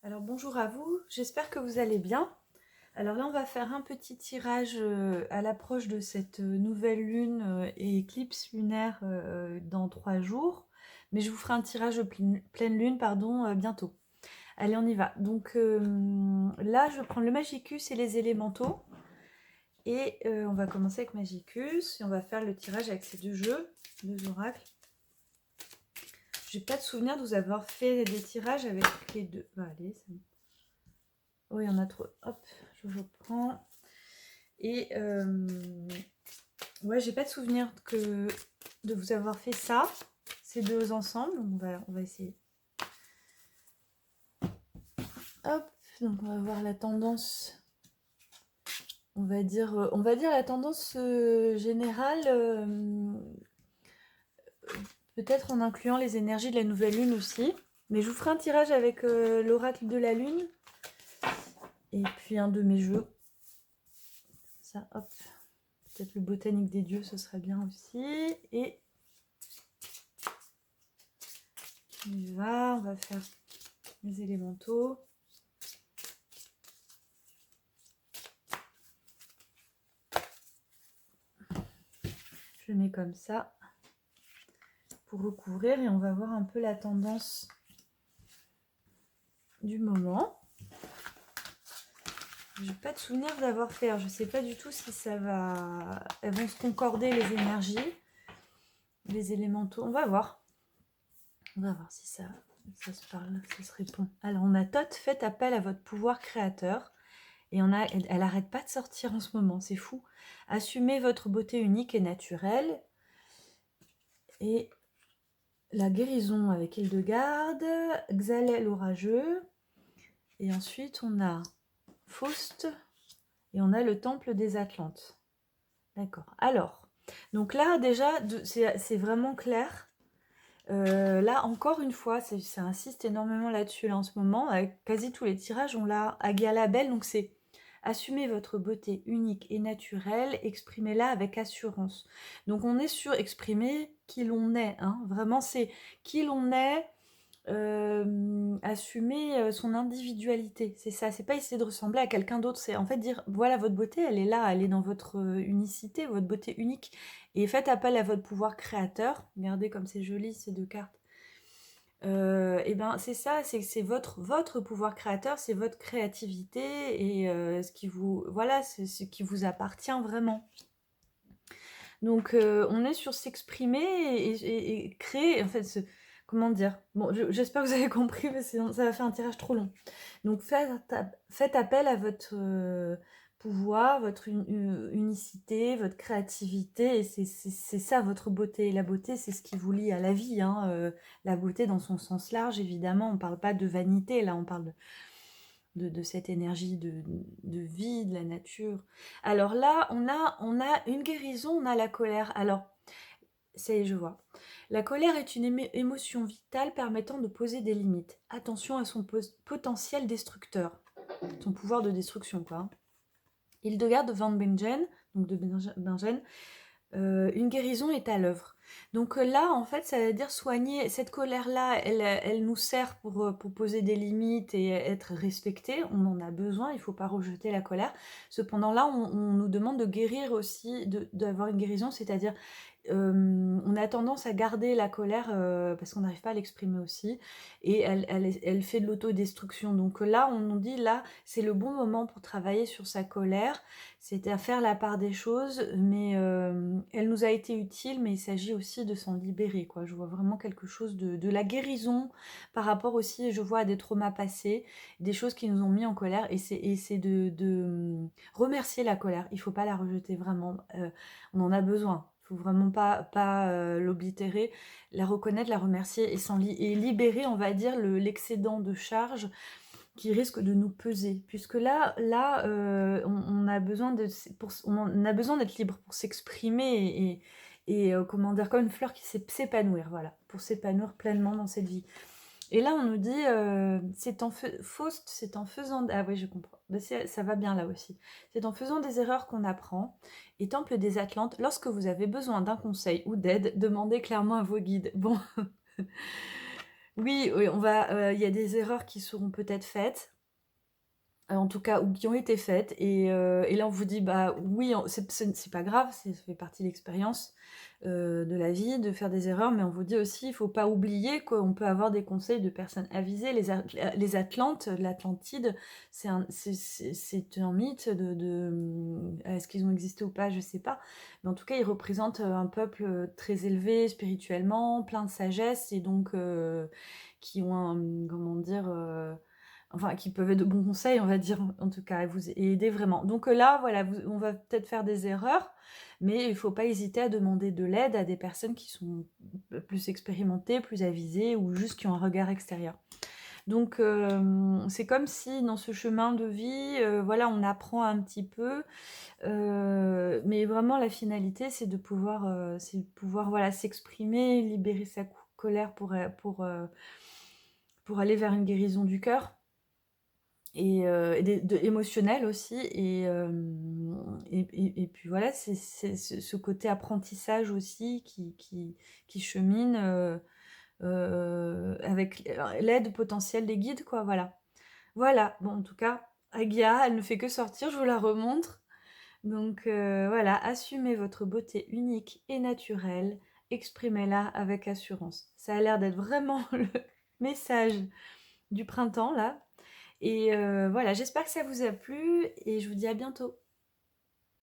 Alors bonjour à vous, j'espère que vous allez bien. Alors là on va faire un petit tirage à l'approche de cette nouvelle lune et éclipse lunaire dans 3 jours. Mais je vous ferai un tirage de pleine lune bientôt. Allez on y va. Donc là je vais prendre le Magicus et les élémentaux. Et on va commencer avec Magicus et on va faire le tirage avec ces deux jeux, deux oracles. J'ai pas de souvenir de vous avoir fait des tirages avec les deux. Bah, allez, ça... Oui, il y en a trop. Hop, je reprends. Et ouais, j'ai pas de souvenir de vous avoir fait ça, ces deux ensemble. On va essayer. Hop, donc on va voir la tendance. On va dire la tendance générale, peut-être en incluant les énergies de la nouvelle lune aussi. Mais je vous ferai un tirage avec l'oracle de la lune. Et puis un de mes jeux. Ça, hop. Peut-être le botanique des dieux, ce serait bien aussi. Et on va faire les élémentaux. Je le mets comme ça pour recouvrir et on va voir un peu la tendance du moment. Je n'ai pas de souvenir d'avoir fait. Alors, je ne sais pas du tout si ça va... Elles vont se concorder les énergies, les élémentaux. On va voir. On va voir si ça se parle, ça se répond. Alors, on a Thoth, faites appel à votre pouvoir créateur. Et elle n'arrête pas de sortir en ce moment, c'est fou. Assumez votre beauté unique et naturelle. Et la guérison avec Hildegarde, Xalel l'orageux. Et ensuite, on a Faust et on a le temple des Atlantes. D'accord. Alors, donc là, déjà, c'est vraiment clair. Là, encore une fois, ça insiste énormément là-dessus là, en ce moment. Avec quasi tous les tirages, on l'a à Galabelle. Donc, c'est assumez votre beauté unique et naturelle, exprimez-la avec assurance. Donc, on est sur exprimer qui l'on est. Hein. Vraiment, c'est qui l'on est. Assumer son individualité, c'est ça, c'est pas essayer de ressembler à quelqu'un d'autre, c'est en fait dire voilà votre beauté, elle est là, elle est dans votre unicité, votre beauté unique, et faites appel à votre pouvoir créateur. Regardez comme c'est joli ces deux cartes. Et ben c'est ça, c'est votre pouvoir créateur, c'est votre créativité et ce qui vous voilà, c'est ce qui vous appartient vraiment. Donc on est sur s'exprimer et créer en fait comment dire? Bon, j'espère que vous avez compris, parce que sinon ça va faire un tirage trop long. Donc faites appel à votre pouvoir, votre unicité, votre créativité, et c'est ça votre beauté. La beauté, c'est ce qui vous lie à la vie, hein, la beauté dans son sens large, évidemment. On ne parle pas de vanité, là, on parle de cette énergie de vie, de la nature. Alors là, on a une guérison, on a la colère. Alors, ça y est, je vois. La colère est une émotion vitale permettant de poser des limites. Attention à son potentiel destructeur, son pouvoir de destruction, quoi. Hildegarde van Bingen, donc de Bingen, une guérison est à l'œuvre. Donc là, en fait, ça veut dire soigner cette colère-là, elle nous sert pour poser des limites et être respectée. On en a besoin, il ne faut pas rejeter la colère. Cependant, là, on nous demande de guérir aussi, d'avoir une guérison, c'est-à-dire on a tendance à garder la colère parce qu'on n'arrive pas à l'exprimer aussi, et elle fait de l'autodestruction. Donc là, on nous dit, là, c'est le bon moment pour travailler sur sa colère, c'est à faire la part des choses, mais elle nous a été utile, mais il s'agit aussi de s'en libérer, quoi. Je vois vraiment quelque chose de la guérison par rapport aussi, je vois, à des traumas passés, des choses qui nous ont mis en colère, et c'est de remercier la colère. Il ne faut pas la rejeter, vraiment. On en a besoin. Il ne faut vraiment pas l'oblitérer, la reconnaître, la remercier et libérer, on va dire, l'excédent de charge qui risque de nous peser. Puisque là on a besoin d'être libre pour s'exprimer et comment dire, comme une fleur qui sait s'épanouir, voilà, pour s'épanouir pleinement dans cette vie. Et là, on nous dit, Faust, c'est en faisant... Ah oui, je comprends. Ça va bien là aussi. C'est en faisant des erreurs qu'on apprend. Et Temple des Atlantes, lorsque vous avez besoin d'un conseil ou d'aide, demandez clairement à vos guides. Bon, Oui, oui, il y a des erreurs qui seront peut-être faites, en tout cas ou qui ont été faites et là on vous dit: «Bah oui, en c'est pas grave, ça fait partie de l'expérience, de la vie de faire des erreurs», mais on vous dit aussi: «Il faut pas oublier qu'on peut avoir des conseils de personnes avisées». Les Atlantes, l'Atlantide, c'est un mythe est-ce qu'ils ont existé ou pas? Je sais pas, mais en tout cas, ils représentent, un peuple, très élevé spirituellement, plein de sagesse et donc qui ont comment dire? Enfin, qui peuvent être de bons conseils, on va dire, en tout cas, et vous aider vraiment. Donc là, voilà, on va peut-être faire des erreurs, mais il faut pas hésiter à demander de l'aide à des personnes qui sont plus expérimentées, plus avisées ou juste qui ont un regard extérieur. Donc c'est comme si dans ce chemin de vie, voilà, on apprend un petit peu, mais vraiment la finalité, c'est de pouvoir, voilà, s'exprimer, libérer sa colère pour aller vers une guérison du cœur. Et émotionnel aussi et puis voilà, c'est ce côté apprentissage aussi qui chemine, avec l'aide potentielle des guides quoi, voilà. Voilà, bon en tout cas, Agia, elle ne fait que sortir, je vous la remontre. Donc voilà, assumez votre beauté unique et naturelle, exprimez-la avec assurance. Ça a l'air d'être vraiment le message du printemps là et voilà, j'espère que ça vous a plu et je vous dis à bientôt.